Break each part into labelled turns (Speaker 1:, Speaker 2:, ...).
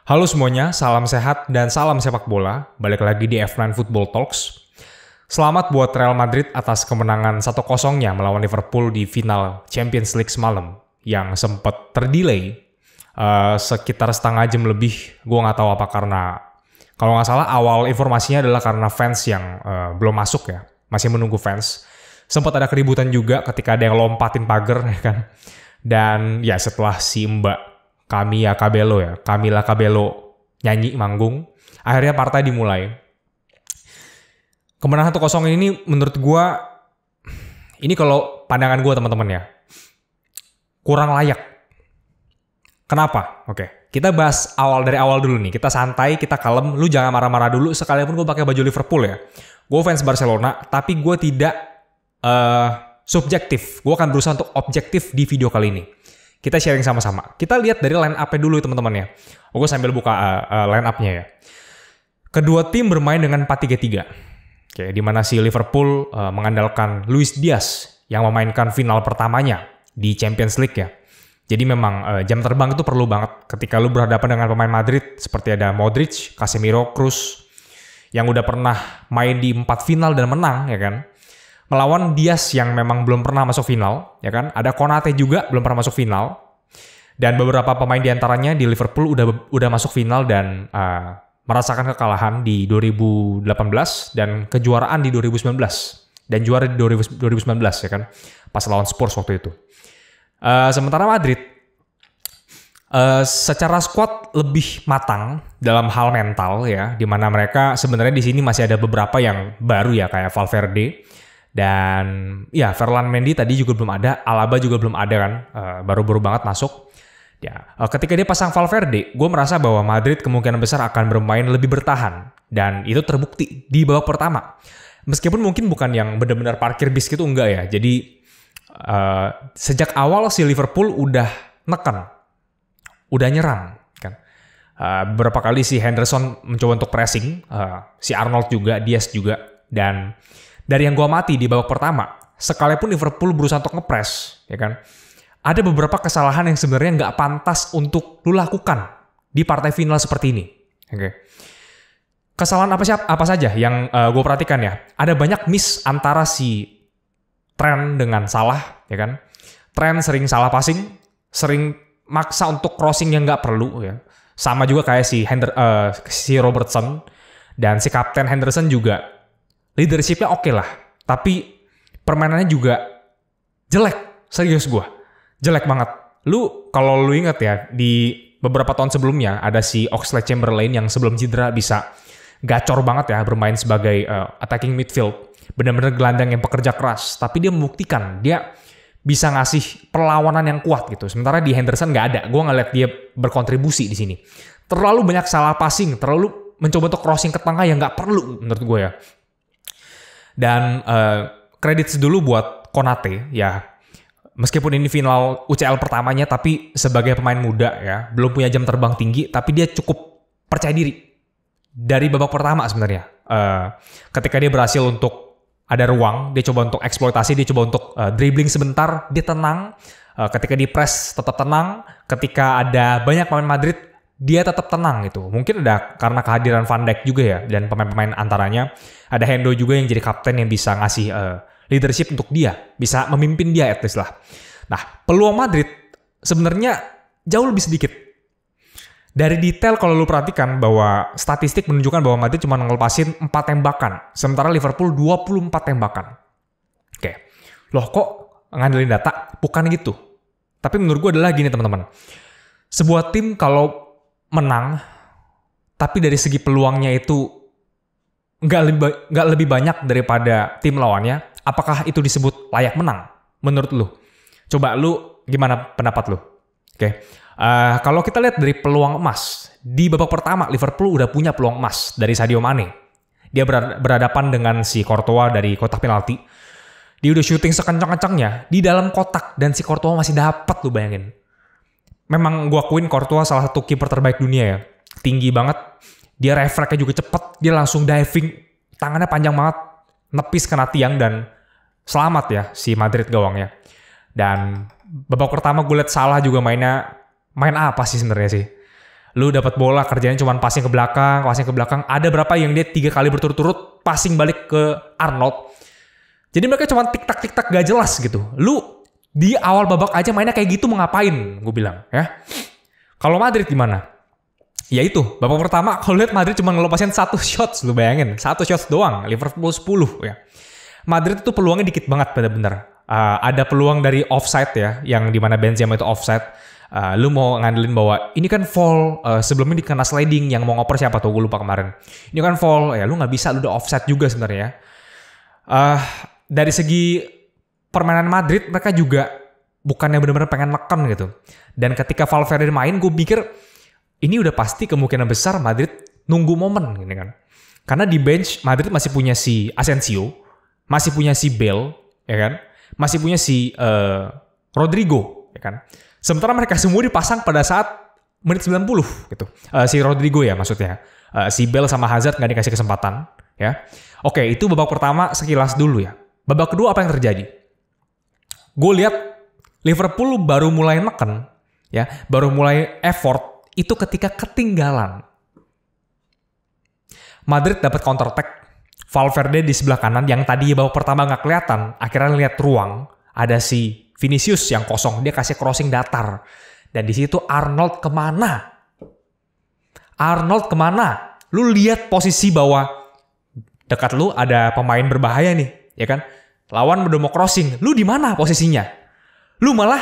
Speaker 1: Halo semuanya, salam sehat dan salam sepak bola. Balik lagi di F9 Football Talks. Selamat buat Real Madrid atas kemenangan 1-0-nya melawan Liverpool di final Champions League semalam yang sempat terdelay sekitar setengah jam lebih. Gue nggak tahu apa karena, kalau nggak salah awal informasinya adalah karena fans yang belum masuk ya, masih menunggu fans. Sempat ada keributan juga ketika ada yang lompatin pagar ya kan. Dan ya setelah si Mbak Camila Cabello nyanyi manggung, akhirnya partai dimulai. Kemenangan 1-0 ini menurut gue, ini kalau pandangan gue teman-teman ya, kurang layak. Kenapa? Oke, kita bahas dari awal dulu nih. Kita santai, kita kalem, lu jangan marah-marah dulu. Sekalipun gue pakai baju Liverpool ya. Gue fans Barcelona, tapi gue tidak subjektif. Gue akan berusaha untuk objektif di video kali ini. Kita sharing sama-sama. Kita lihat dari line up-nya dulu teman-teman ya. Gue sambil buka line up-nya ya. Kedua tim bermain dengan 4-3-3. Oke, di mana si Liverpool mengandalkan Luis Diaz yang memainkan final pertamanya di Champions League ya. Jadi memang jam terbang itu perlu banget ketika lu berhadapan dengan pemain Madrid seperti ada Modric, Casemiro, Kroos yang udah pernah main di 4 final dan menang ya kan. Melawan Diaz yang memang belum pernah masuk final, ya kan? Ada Konate juga belum pernah masuk final. Dan beberapa pemain diantaranya di Liverpool udah masuk final dan merasakan kekalahan di 2018 dan kejuaraan di 2019 dan juara di 2019 ya kan? Pas lawan Spurs waktu itu. Sementara Madrid secara squad lebih matang dalam hal mental ya, di mana mereka sebenarnya di sini masih ada beberapa yang baru ya kayak Valverde. Dan ya Ferland Mendy tadi juga belum ada, Alaba juga belum ada kan, baru-baru banget masuk. Ya, ketika dia pasang Valverde, gue merasa bahwa Madrid kemungkinan besar akan bermain lebih bertahan. Dan itu terbukti di babak pertama. Meskipun mungkin bukan yang benar-benar parkir bis gitu, enggak ya. Jadi sejak awal si Liverpool udah neken, udah nyerang. Kan. Beberapa kali si Henderson mencoba untuk pressing, si Arnold juga, Diaz juga. Dan dari yang gue amati di babak pertama, sekalipun Liverpool berusaha untuk ngepres, ya kan, ada beberapa kesalahan yang sebenarnya nggak pantas untuk lu lakukan di partai final seperti ini. Oke. Kesalahan apa saja yang gue perhatikan ya? Ada banyak miss antara si Trent dengan Salah, ya kan? Trent sering salah passing, sering maksa untuk crossing yang nggak perlu, ya. Sama juga kayak si Robertson dan si Kapten Henderson juga. Leadership-nya oke lah, tapi permainannya juga jelek, serius gue. Jelek banget. Kalau lu inget ya, di beberapa tahun sebelumnya ada si Oxlade-Chamberlain yang sebelum cedera bisa gacor banget ya bermain sebagai attacking midfield. Benar-benar gelandang yang pekerja keras, tapi dia membuktikan dia bisa ngasih perlawanan yang kuat gitu. Sementara di Henderson nggak ada. Gue ngeliat dia berkontribusi di sini. Terlalu banyak salah passing, terlalu mencoba untuk crossing ke tengah yang nggak perlu menurut gue ya. Dan kredit dulu buat Konate ya, meskipun ini final UCL pertamanya tapi sebagai pemain muda ya, belum punya jam terbang tinggi tapi dia cukup percaya diri dari babak pertama sebenarnya. Ketika dia berhasil untuk ada ruang, dia coba untuk eksploitasi, dia coba untuk dribbling sebentar, dia tenang. Ketika di press tetap tenang, ketika ada banyak pemain Madrid dia tetap tenang gitu. Mungkin ada karena kehadiran Van Dijk juga ya, dan pemain-pemain antaranya ada Hendo juga yang jadi kapten yang bisa ngasih leadership untuk dia, bisa memimpin dia at least lah. Nah, peluang Madrid sebenarnya jauh lebih sedikit. Dari detail kalau lu perhatikan bahwa statistik menunjukkan bahwa Madrid cuma ngelepasin 4 tembakan, sementara Liverpool 24 tembakan. Oke. Loh kok ngandelin data? Bukan gitu. Tapi menurut gue adalah gini teman-teman. Sebuah tim kalau menang, tapi dari segi peluangnya itu nggak lebih banyak daripada tim lawannya, apakah itu disebut layak menang? Menurut lu? Coba lu gimana pendapat lu? Oke. Kalau kita lihat dari peluang emas, di babak pertama Liverpool udah punya peluang emas dari Sadio Mane. Dia berhadapan dengan si Courtois dari kotak penalti. Dia udah syuting sekencang-kencangnya di dalam kotak dan si Courtois masih dapat, lu bayangin. Memang gue akuin Courtois salah satu kiper terbaik dunia ya. Tinggi banget. Dia refleksnya juga cepet. Dia langsung diving. Tangannya panjang banget. Nepis kena tiang dan selamat ya si Madrid gawangnya. Dan babak pertama gue liat Salah juga main apa sih sebenarnya sih? Lu dapat bola kerjanya cuma passing ke belakang. Ada berapa yang dia 3 kali berturut-turut passing balik ke Arnold. Jadi mereka cuma tik-tak gak jelas gitu. Lu di awal babak aja mainnya kayak gitu mau ngapain? Gue bilang ya. Kalau Madrid gimana? Ya itu, babak pertama kalau lihat Madrid cuma ngelopasin 1 shot, lu bayangin, 1 shot doang, Liverpool 10 ya. Madrid itu peluangnya dikit banget bener-bener. Ada peluang dari offside ya, yang dimana Benzema itu offside. Lu mau ngandelin bahwa ini kan foul, sebelumnya dikena sliding, yang mau ngoper siapa tuh, gue lupa kemarin. Ini kan foul, ya lu nggak bisa, lu udah offside juga sebenarnya. Dari segi permainan Madrid, mereka juga bukannya bener-bener pengen neken gitu. Dan ketika Valverde main, gue pikir ini udah pasti kemungkinan besar Madrid nunggu momen gitu kan. Karena di bench Madrid masih punya si Asensio, masih punya si Bale, ya kan? Masih punya si Rodrigo, ya kan? Sementara mereka semua dipasang pada saat menit 90 gitu. Si Rodrigo ya maksudnya. Si Bale sama Hazard nggak dikasih kesempatan, ya. Oke, itu babak pertama sekilas dulu ya. Babak kedua apa yang terjadi? Gue lihat Liverpool baru mulai neken, ya, baru mulai effort itu ketika ketinggalan. Madrid dapat counter attack. Valverde di sebelah kanan yang tadi babak pertama nggak kelihatan, akhirnya lihat ruang, ada si Vinicius yang kosong, dia kasih crossing datar. Dan di situ Arnold kemana? Lu lihat posisi bahwa dekat lu ada pemain berbahaya nih, ya kan? Lawan udah mau crossing, lu di mana posisinya? Lu malah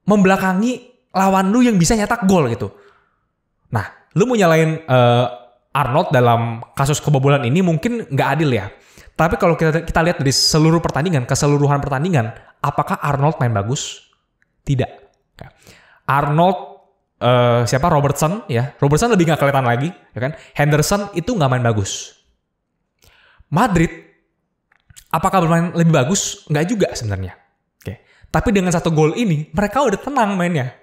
Speaker 1: membelakangi lawan lu yang bisa nyetak gol gitu. Nah, lu mau nyalain Arnold dalam kasus kebobolan ini mungkin nggak adil ya. Tapi kalau kita lihat dari seluruh pertandingan, keseluruhan pertandingan, apakah Arnold main bagus? Tidak. Arnold, Robertson ya. Robertson lebih nggak kelihatan lagi, ya kan? Henderson itu nggak main bagus. Madrid, apakah bermain lebih bagus? Nggak juga sebenarnya. Oke. Tapi dengan 1 gol ini, mereka udah tenang mainnya.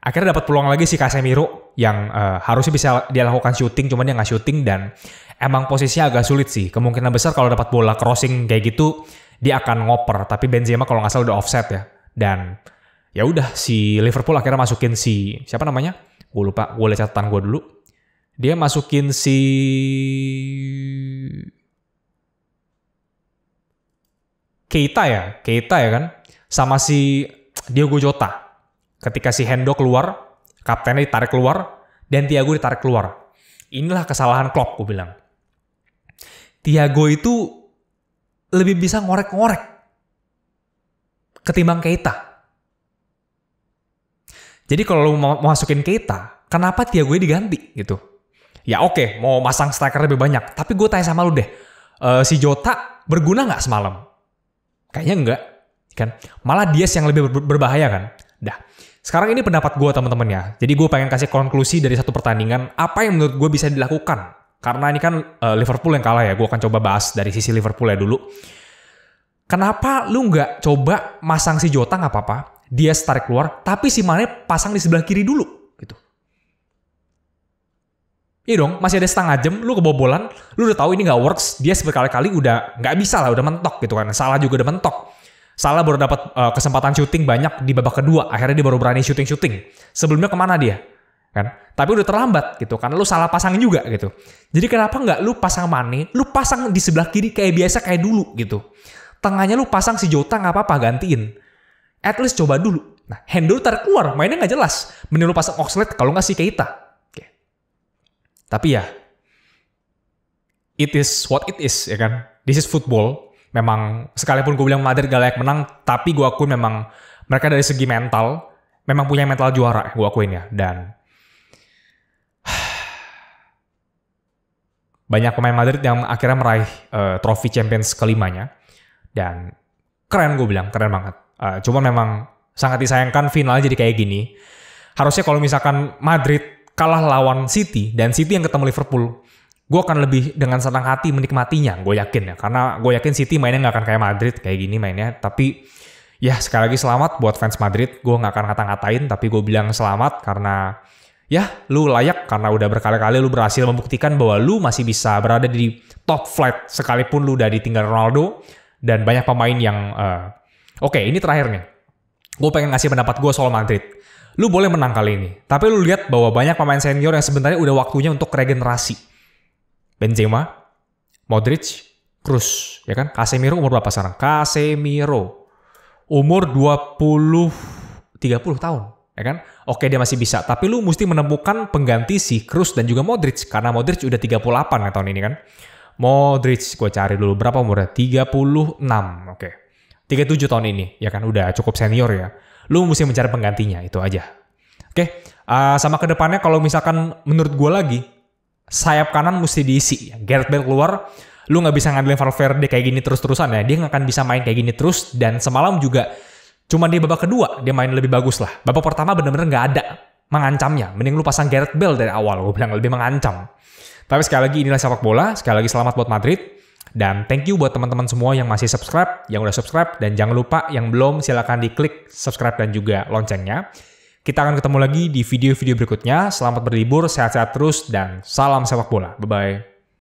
Speaker 1: Akhirnya dapat peluang lagi si Casemiro yang harusnya bisa dia lakukan shooting, cuman dia nggak shooting dan emang posisinya agak sulit sih. Kemungkinan besar kalau dapat bola crossing kayak gitu dia akan ngoper. Tapi Benzema kalau nggak salah udah offset ya. Dan ya udah si Liverpool akhirnya masukin si siapa namanya? Gue lupa. Gue lihat catatan gue dulu. Dia masukin si Keita ya kan? Sama si Diogo Jota. Ketika si Hendo keluar, kaptennya ditarik keluar, dan Thiago ditarik keluar. Inilah kesalahan Klopp, gue bilang. Thiago itu lebih bisa ngorek-ngorek ketimbang Keita. Jadi kalau lu mau masukin Keita, kenapa Thiago diganti gitu? Ya oke, mau masang striker lebih banyak. Tapi gue tanya sama lu deh, si Jota berguna nggak semalam? Kayaknya enggak, kan? Malah Diaz yang lebih berbahaya kan? Dah. Sekarang ini pendapat gue teman-teman ya. Jadi gue pengen kasih konklusi dari satu pertandingan. Apa yang menurut gue bisa dilakukan? Karena ini kan Liverpool yang kalah ya. Gue akan coba bahas dari sisi Liverpool ya dulu. Kenapa lu nggak coba masang si Jota nggak apa-apa? Dia tarik keluar. Tapi si Mane pasang di sebelah kiri dulu. Gitu. Iya dong. Masih ada setengah jam. Lu kebobolan. Lu udah tahu ini nggak works. Dia berkali-kali udah nggak bisa lah. Udah mentok gitu kan. Salah juga udah mentok. Salah baru dapat kesempatan syuting banyak di babak kedua. Akhirnya dia baru berani syuting. Sebelumnya kemana dia? Kan? Tapi udah terlambat gitu. Karena lu salah pasang juga gitu. Jadi kenapa nggak lu pasang Mane? Lu pasang di sebelah kiri kayak biasa kayak dulu gitu. Tengahnya lu pasang si Jota nggak apa-apa gantiin. At least coba dulu. Nah, Hendo tarik keluar. Mainnya nggak jelas. Mending lu pasang Oxlade kalau nggak si Keita. Oke. Tapi ya. It is what it is ya kan. This is football. Memang sekalipun gue bilang Madrid gak layak menang, tapi gue akuin memang mereka dari segi mental, memang punya mental juara, gue akuin ya. Dan banyak pemain Madrid yang akhirnya meraih trofi Champions kelimanya. Dan keren gue bilang, keren banget. Cuman memang sangat disayangkan final jadi kayak gini. Harusnya kalau misalkan Madrid kalah lawan City, dan City yang ketemu Liverpool, gue akan lebih dengan senang hati menikmatinya, gue yakin ya. Karena gue yakin City mainnya gak akan kayak Madrid, kayak gini mainnya. Tapi ya sekali lagi selamat buat fans Madrid. Gue gak akan ngata-ngatain, tapi gue bilang selamat karena ya lu layak. Karena udah berkali-kali lu berhasil membuktikan bahwa lu masih bisa berada di top flight sekalipun lu udah ditinggal Ronaldo. Dan banyak pemain yang... Oke, ini terakhir nih. Gue pengen ngasih pendapat gue soal Madrid. lu boleh menang kali ini. Tapi lu lihat bahwa banyak pemain senior yang sebenarnya udah waktunya untuk regenerasi. Benzema, Modric, Kroos, ya kan? Casemiro umur berapa sekarang? Casemiro umur 30 tahun, ya kan? Oke, dia masih bisa, tapi lu mesti menemukan pengganti si Kroos dan juga Modric karena Modric udah 38 ya tahun ini kan. Modric, gue cari dulu berapa umurnya? 36, oke. 37 tahun ini, ya kan? Udah cukup senior ya. Lu mesti mencari penggantinya, itu aja. Oke, sama ke depannya kalau misalkan menurut gue lagi, sayap kanan mesti diisi. Gareth Bale keluar, lu nggak bisa ngandelin Valverde kayak gini terus-terusan ya. Dia nggak akan bisa main kayak gini terus, dan semalam juga cuma di babak kedua dia main lebih bagus lah. Babak pertama bener-bener nggak ada mengancamnya. Mending lu pasang Gareth Bale dari awal, gue bilang lebih mengancam. Tapi sekali lagi inilah sepak bola, sekali lagi selamat buat Madrid. Dan thank you buat teman-teman semua yang masih subscribe, yang udah subscribe, dan jangan lupa yang belum silakan diklik subscribe dan juga loncengnya. Kita akan ketemu lagi di video-video berikutnya. Selamat berlibur, sehat-sehat terus, dan salam sepak bola. Bye-bye.